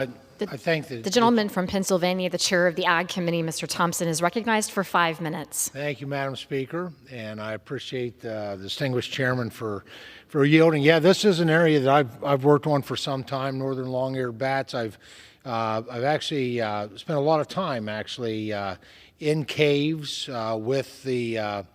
I thank The gentleman from Pennsylvania, the chair of the Ag Committee, Mr. Thompson, is recognized for 5 minutes. Thank you, Madam Speaker, and I appreciate the distinguished chairman for yielding. Yeah, this is an area that I've worked on for some time. Northern long-eared bats. I've actually spent a lot of time in caves with the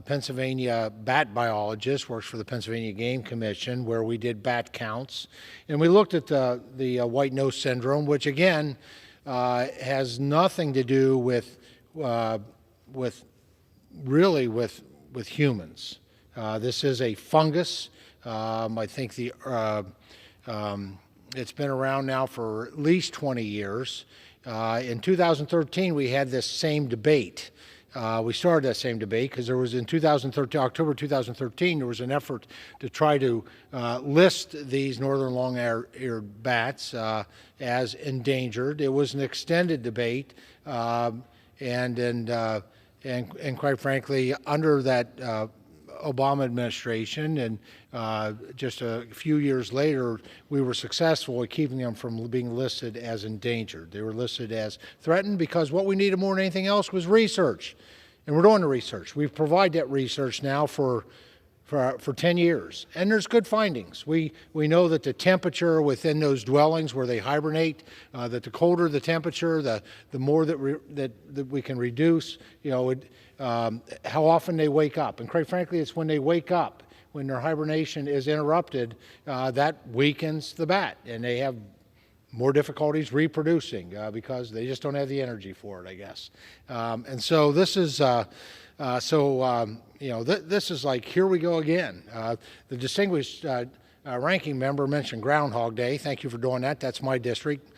Pennsylvania bat biologist, works for the Pennsylvania Game Commission, where we did bat counts. And we looked at the white nose syndrome, which again has nothing to do with humans. This is a fungus. I think it's been around now for at least 20 years. In 2013, we had this same debate. We started that same debate because there was in October 2013, there was an effort to try to list these northern long-eared bats as endangered. It was an extended debate, and quite frankly, under that Obama administration, and just a few years later, we were successful at keeping them from being listed as endangered. They were listed as threatened because what we needed more than anything else was research, and we're doing the research. We've provided that research now for 10 years, and there's good findings. We know that the temperature within those dwellings where they hibernate, that the colder the temperature, the more that we can reduce, how often they wake up. And quite frankly, it's when they wake up, when their hibernation is interrupted, that weakens the bat, and they have more difficulties reproducing because they just don't have the energy for it, I guess. And so this is this is like, here we go again. The distinguished ranking member mentioned Groundhog Day. Thank you for doing that. That's my district,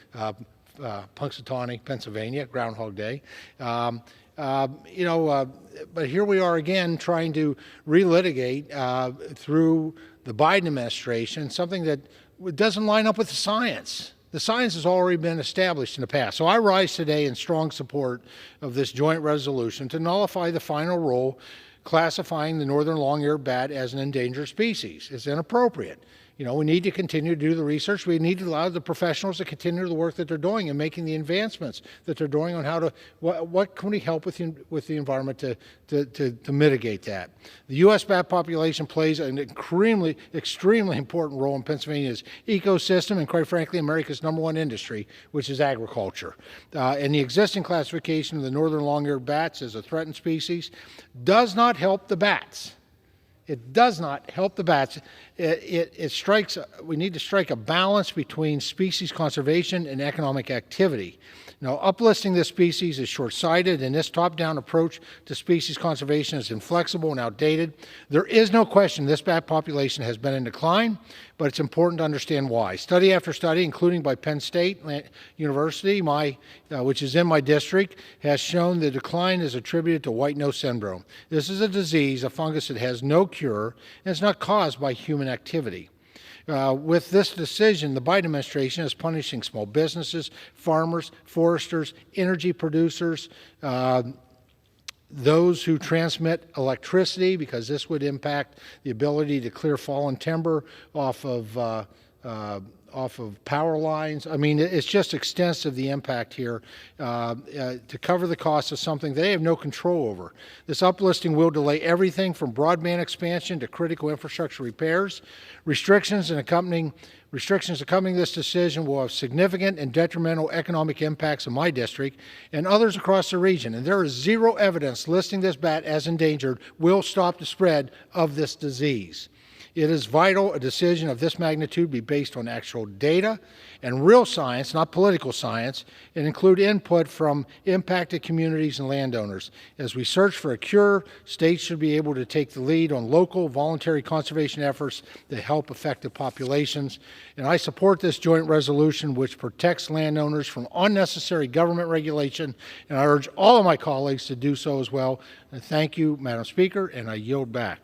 Punxsutawney, Pennsylvania, Groundhog Day. But here we are again trying to relitigate through the Biden administration something that doesn't line up with the science. The science has already been established in the past. So I rise today in strong support of this joint resolution to nullify the final rule classifying the northern long-eared bat as an endangered species. It's inappropriate. We need to continue to do the research. We need to allow the professionals to continue the work that they're doing and making the advancements that they're doing on how to, what can we help with the environment to mitigate that. The U.S. bat population plays an extremely important role in Pennsylvania's ecosystem and, quite frankly, America's #1 industry, which is agriculture. And the existing classification of the northern long-eared bats as a threatened species does not help the bats. It does not help the bats. We need to strike a balance between species conservation and economic activity. Now, uplisting this species is short-sighted, and this top-down approach to species conservation is inflexible and outdated. There is no question this bat population has been in decline, but it's important to understand why. Study after study, including by Penn State University, which is in my district, has shown the decline is attributed to white nose syndrome. This is a disease, a fungus that has no cure, and it's not caused by human activity. With this decision, the Biden administration is punishing small businesses, farmers, foresters, energy producers, those who transmit electricity, because this would impact the ability to clear fallen timber off of power lines. I mean, it's just extensive, the impact here, to cover the cost of something they have no control over. This uplisting will delay everything from broadband expansion to critical infrastructure repairs. Restrictions accompanying this decision will have significant and detrimental economic impacts in my district and others across the region. And there is zero evidence listing this bat as endangered will stop the spread of this disease. It is vital a decision of this magnitude be based on actual data and real science, not political science, and include input from impacted communities and landowners. As we search for a cure, states should be able to take the lead on local voluntary conservation efforts that help affected populations. And I support this joint resolution, which protects landowners from unnecessary government regulation, and I urge all of my colleagues to do so as well. And thank you, Madam Speaker, and I yield back.